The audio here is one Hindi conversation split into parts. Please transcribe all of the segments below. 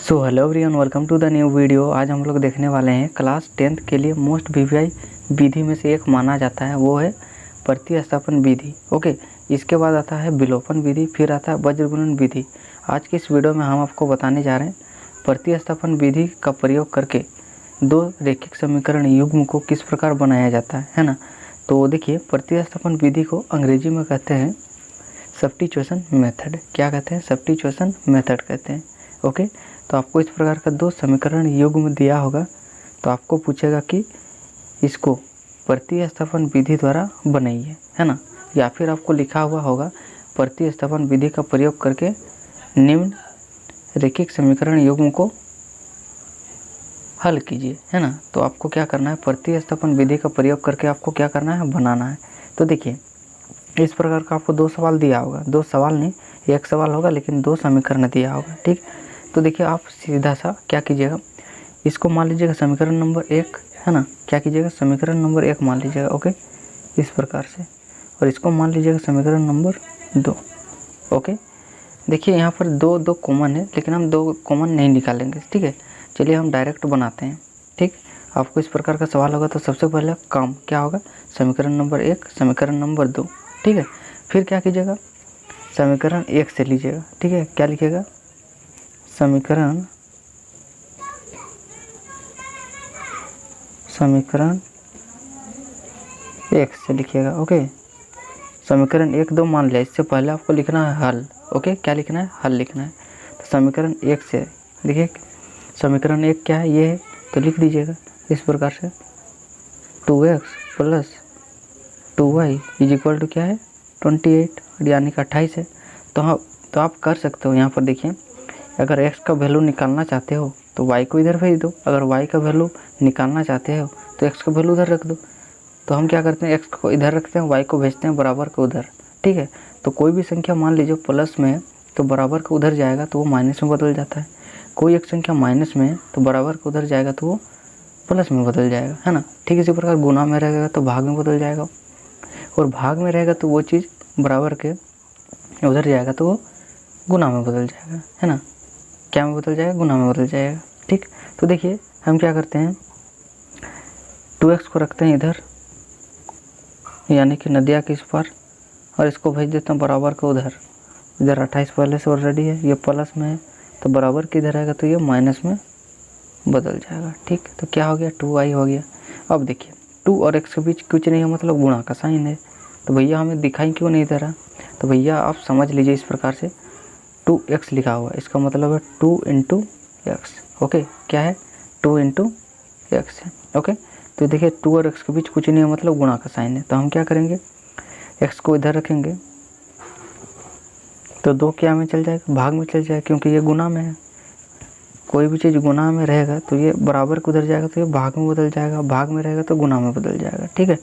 So hello everyone, welcome to the new video. आज हम लोग देखने वाले हैं क्लास 10th के लिए मोस्ट वीवीआई विधि में से एक माना जाता है, वो है प्रतिस्थापन विधि। ओके, इसके बाद आता है विलोपन विधि, फिर आता है वज्रगुणन विधि। आज की इस वीडियो में हम आपको बताने जा रहे हैं प्रतिस्थापन विधि का प्रयोग करके दो रैखिक समीकरण युग्म को किस प्रकार बनाया जाता है ना। तो देखिए, प्रतिस्थापन विधि को अंग्रेजी में कहते हैं सब्स्टिट्यूशन मेथड। क्या कहते हैं? सब्स्टिट्यूशन मेथड कहते हैं। ओके, तो आपको इस प्रकार का दो समीकरण युग्म दिया होगा, तो आपको पूछेगा कि इसको प्रतिस्थापन विधि द्वारा बनाइए, है ना। या फिर आपको लिखा हुआ होगा प्रतिस्थापन विधि का प्रयोग करके निम्न रैखिक समीकरण युग्म को हल कीजिए, है ना। तो आपको क्या करना है, प्रतिस्थापन विधि का प्रयोग करके आपको क्या करना है, बनाना है। तो देखिए, इस प्रकार का आपको दो सवाल दिया होगा, दो सवाल नहीं, एक सवाल होगा लेकिन दो समीकरण दिया होगा, ठीक। तो देखिए, आप सीधा सा क्या कीजिएगा, इसको मान लीजिएगा समीकरण नंबर 1, है ना। क्या कीजिएगा, समीकरण नंबर 1 मान लीजिएगा। ओके, इस प्रकार से, और इसको मान लीजिएगा समीकरण नंबर 2। ओके, देखिए यहाँ पर दो दो कॉमन है, लेकिन हम दो कॉमन नहीं निकालेंगे, ठीक है। चलिए हम डायरेक्ट बनाते हैं, ठीक। आपको इस प्रकार का सवाल होगा तो सबसे पहले काम क्या होगा, समीकरण नंबर 1, समीकरण नंबर 2, ठीक है। फिर क्या कीजिएगा, समीकरण 1 से लीजिएगा, ठीक है। क्या लिखिएगा, समीकरण 1 से लिखिएगा। ओके, समीकरण 1, 2 मान लिया, इससे पहले आपको लिखना है हल। ओके, क्या लिखना है, हल लिखना है। तो समीकरण 1 से देखिए, समीकरण 1 क्या है, ये है, तो लिख दीजिएगा इस प्रकार से 2x + 2y = क्या है, 28, यानी कि 28 है। तो आप कर सकते हो, यहाँ पर देखिए, अगर x का वैल्यू निकालना चाहते हो तो y को इधर भेज दो, अगर y का वैल्यू निकालना चाहते हो तो x का वैल्यू उधर रख दो। तो हम क्या करते हैं, x को इधर रखते हैं, y को भेजते हैं बराबर को उधर, ठीक है। तो कोई भी संख्या मान लीजिए प्लस में है तो बराबर का उधर जाएगा तो वो माइनस में बदल जाता है। कोई एक संख्या माइनस में है तो बराबर का उधर जाएगा तो वो प्लस में बदल जाएगा, है ना। ठीक इसी प्रकार गुना में रहेगा तो भाग में बदल जाएगा, और भाग में रहेगा तो वो चीज़ बराबर के उधर जाएगा तो वो गुना में बदल जाएगा, है ना। क्या में बदल जाएगा, गुना में बदल जाएगा, ठीक। तो देखिए, हम क्या करते हैं, 2x को रखते हैं इधर, यानी कि नदिया के इस पार, और इसको भेज देते हैं बराबर को उधर। इधर 28 पहले से ऑलरेडी है, ये प्लस में है तो बराबर के इधर आएगा तो ये माइनस में बदल जाएगा, ठीक। तो क्या हो गया, 2y हो गया। अब देखिए, 2 और x के बीच कुछ नहीं है, मतलब गुणा का साइन है। तो भैया हमें दिखाई क्यों नहीं दे रहा, तो भैया आप समझ लीजिए इस प्रकार से 2x लिखा हुआ है, इसका मतलब है 2 × x। ओके, क्या है, 2 × x है। ओके, तो देखिए 2 और x के बीच कुछ नहीं है, मतलब गुणा का साइन है। तो हम क्या करेंगे, x को इधर रखेंगे तो 2 क्या में चल जाएगा, भाग में चल जाएगा, क्योंकि ये गुना में है। कोई भी चीज़ गुना में रहेगा तो ये बराबर को उधर जाएगा तो ये भाग में बदल जाएगा, भाग में रहेगा तो गुना में बदल जाएगा, ठीक है।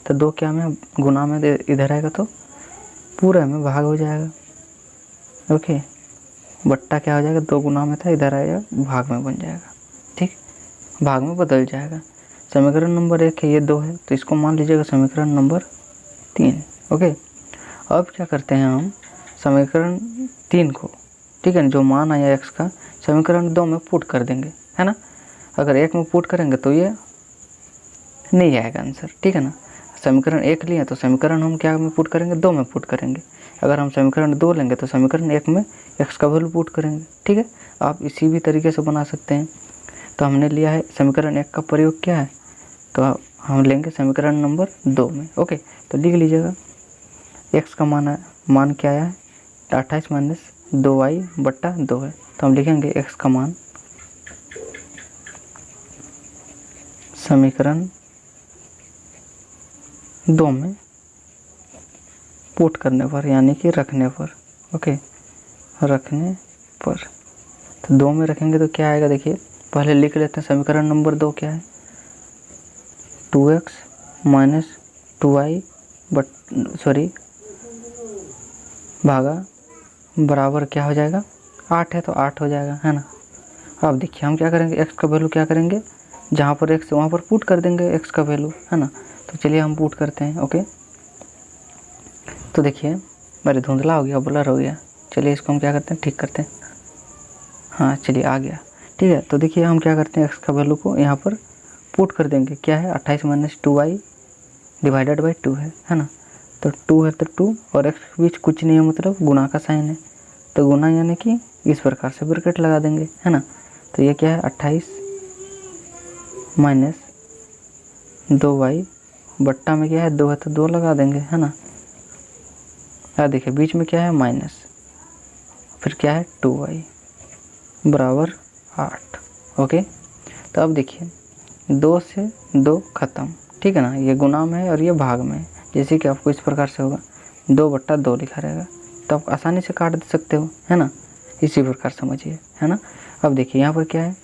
तो 2 क्या में, गुना में इधर आएगा तो पूरा में भाग हो जाएगा। ओके, बट्टा क्या हो जाएगा, 2 गुना में था, इधर आएगा भाग में बन जाएगा, ठीक, भाग में बदल जाएगा। समीकरण नंबर 1 है, ये 2 है, तो इसको मान लीजिएगा समीकरण नंबर 3। ओके, अब क्या करते हैं हम, समीकरण 3 को, ठीक है, जो मान आया x का, समीकरण 2 में पुट कर देंगे, है ना। अगर 1 में पुट करेंगे तो ये नहीं आएगा आंसर, ठीक है ना। समीकरण 1 लिए तो समीकरण हम क्या में पुट करेंगे, 2 में पुट करेंगे। अगर हम समीकरण 2 लेंगे तो समीकरण 1 में x का वैल्यू पुट करेंगे, ठीक है। आप इसी भी तरीके से बना सकते हैं। तो हमने लिया है समीकरण 1 का प्रयोग क्या है, तो हम लेंगे समीकरण नंबर 2 में। ओके, तो लिख लीजिएगा, x का मान क्या आया है, 28 - 2y/2 है। तो हम लिखेंगे x का मान समीकरण 2 में पुट करने पर, यानी कि रखने पर। ओके, रखने पर, तो 2 में रखेंगे तो क्या आएगा, देखिए पहले लिख लेते हैं समीकरण नंबर 2 क्या है, 2x - 2y भागा बराबर क्या हो जाएगा, 8 है तो 8 हो जाएगा, है ना। अब देखिए हम क्या करेंगे, x का वैल्यू क्या करेंगे, जहाँ पर x वहाँ पर पुट कर देंगे x का वैल्यू, है ना। तो चलिए हम पुट करते हैं। ओके, तो देखिए मेरे धुंधला हो गया, ब्लर हो गया। चलिए इसको हम क्या करते हैं, ठीक करते हैं। हाँ चलिए आ गया। ठीक है, तो देखिए हम क्या करते हैं, x का वैल्यू को यहाँ पर पुट कर देंगे। क्या है 28 माइनस 2y डिवाइडेड बाई 2 है ना। तो 2 है तो 2 और x के बीच कुछ नहीं है, मतलब गुना का साइन है। तो गुना यानी कि इस प्रकार से ब्रैकेट लगा देंगे, है ना। तो ये क्या है 28 माइनस 2y बट्टा में क्या है 2 है तो 2 लगा देंगे, है ना। या देखिए बीच में क्या है माइनस, फिर क्या है 2y बराबर 8। ओके, तो अब देखिए 2 से 2 खत्म, ठीक है ना। ये गुना में है और ये भाग में है। जैसे कि आपको इस प्रकार से होगा 2 बट्टा 2 लिखा रहेगा, तो आप आसानी से काट दे सकते हो, है ना। इसी प्रकार समझिए, है ना। अब देखिए यहाँ पर क्या है,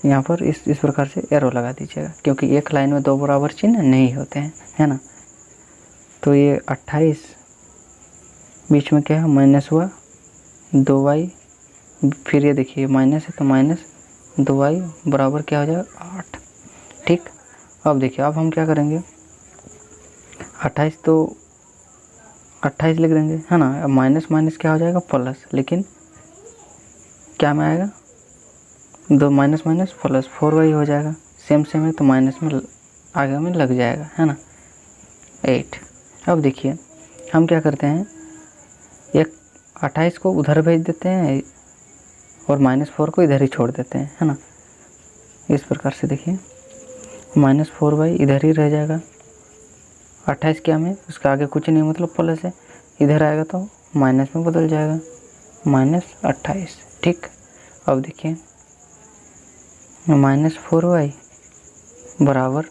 यहाँ पर इस प्रकार से एरो लगा दीजिएगा, क्योंकि एक लाइन में 2 बराबर चिन्ह नहीं होते हैं, है ना। तो ये 28 बीच में क्या है माइनस हुआ 2y, फिर ये देखिए माइनस है तो माइनस 2y बराबर क्या हो जाएगा 8। ठीक, अब देखिए अब हम क्या करेंगे 28 तो 28 लिख देंगे, है ना। अब माइनस माइनस क्या हो जाएगा प्लस, लेकिन क्या में आएगा 2 माइनस माइनस प्लस 4y हो जाएगा। सेम सेम है तो माइनस में आगे में लग जाएगा, है ना 8। अब देखिए हम क्या करते हैं, एक 28 को उधर भेज देते हैं और -4 को इधर ही छोड़ देते हैं, है ना। इस प्रकार से देखिए -4y इधर ही रह जाएगा। 28 क्या में उसका आगे कुछ नहीं, मतलब प्लस है, इधर आएगा तो माइनस में बदल जाएगा -28। ठीक, अब देखिए -4y बराबर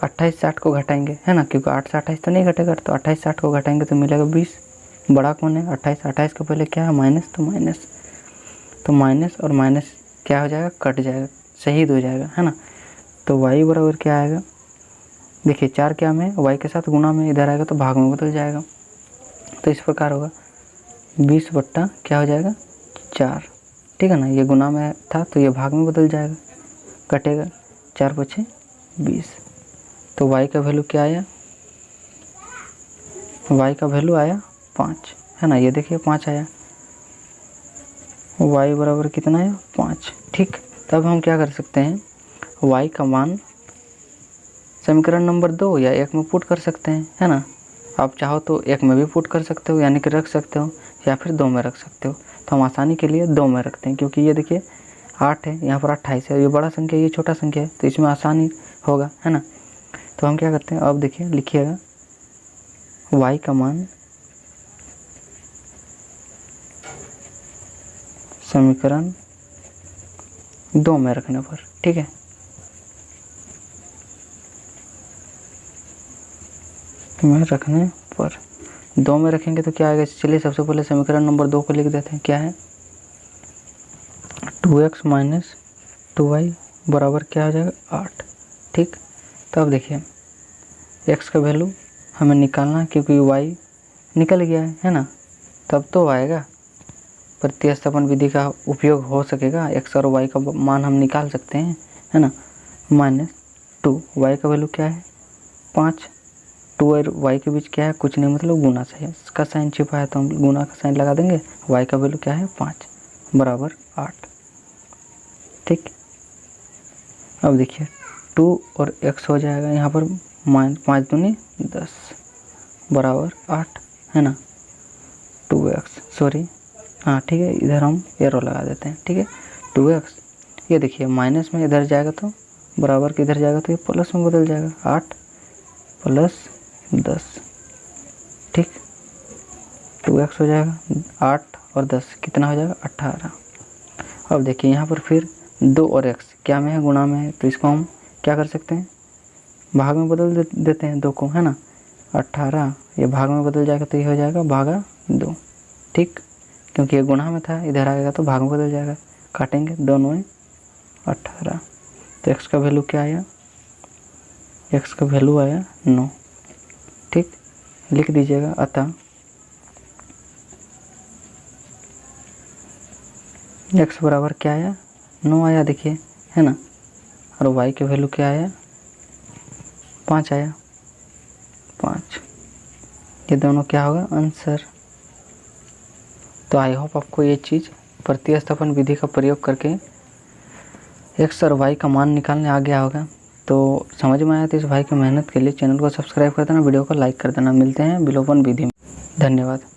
28 60 को घटाएंगे, है ना, क्योंकि 8 से 28 तो नहीं घटेगा, तो 28 60 को घटाएंगे तो मिलेगा 20। बड़ा कौन है 28, 28 के पहले क्या है माइनस, तो माइनस और माइनस क्या हो जाएगा कट जाएगा, शहीद हो जाएगा, है ना। तो y बराबर क्या आएगा, देखिए 4 क्या में y के साथ गुना में इधर आएगा तो भाग में बदल जाएगा। तो इस प्रकार होगा 20 बट्टा क्या हो जाएगा 4, ठीक है ना। ये गुना में था तो ये भाग में बदल जाएगा, कटेगा 4 पछे 20। तो y का वैल्यू क्या आया, y का वैल्यू आया 5, है ना। ये देखिए 5 आया, y बराबर कितना आया 5। ठीक, तब हम क्या कर सकते हैं, y का मान समीकरण नंबर 2 या 1 में पुट कर सकते हैं, है ना। आप चाहो तो 1 में भी पुट कर सकते हो, यानी कि रख सकते हो, या फिर 2 में रख सकते हो। तो हम आसानी के लिए 2 में रखते हैं, क्योंकि ये देखिए 8 है, यहाँ पर 28 है, ये बड़ा संख्या ये छोटा संख्या है, तो इसमें आसानी होगा, है ना। तो हम क्या करते हैं, अब देखिए लिखिएगा y का मान समीकरण 2 में रखने पर, ठीक है। में रखने पर 2 में रखेंगे तो क्या आएगा, चलिए सबसे पहले समीकरण नंबर 2 को लिख देते हैं। क्या है 2x माइनस 2y बराबर क्या हो जाएगा 8। ठीक, तब देखिए x का वैल्यू हमें निकालना है, क्योंकि y निकल गया है ना, तब तो आएगा प्रतिस्थापन विधि का उपयोग हो सकेगा, x और y का मान हम निकाल सकते हैं, है ना। -2 y का वैल्यू क्या है 5, 2 और y के बीच क्या है कुछ नहीं, मतलब गुना से है, इसका साइन छिपा है तो हम गुना का साइन लगा देंगे। y का वैल्यू क्या है 5 बराबर 8। ठीक, अब देखिए 2 और x हो जाएगा यहाँ पर 5 दूनी 10 बराबर 8, है ना। 2x सॉरी, हाँ ठीक है, इधर हम एरो लगा देते हैं, ठीक है 2x। ये देखिए माइनस में इधर जाएगा तो बराबर के इधर जाएगा तो ये प्लस में बदल जाएगा, 8 प्लस 10। ठीक, 2x हो जाएगा 8 और 10 कितना हो जाएगा 18। अब देखिए यहाँ पर फिर 2 और x क्या में है गुणा में है, तो इसको हम क्या कर सकते हैं भाग में बदल देते हैं 2 को, है ना। 18 ये भाग में बदल जाएगा तो ये हो जाएगा भागा 2। ठीक, क्योंकि ये गुणा में था, इधर आएगा तो भाग में बदल जाएगा, काटेंगे दोनों में 18। तो x का वैल्यू क्या आया, x का वैल्यू आया 9। ठीक, लिख दीजिएगा अतः x बराबर क्या आया 9 आया, देखिए, है ना। और y की वैल्यू क्या आया 5 आया, 5। ये दोनों क्या होगा आंसर। तो आई होप आपको ये चीज़ प्रतिस्थापन विधि का प्रयोग करके x और y का मान निकालने आ गया होगा। तो समझ में आया तो इस भाई की मेहनत के लिए चैनल को सब्सक्राइब कर देना, वीडियो को लाइक कर देना। मिलते हैं विलोपन विधि में। धन्यवाद।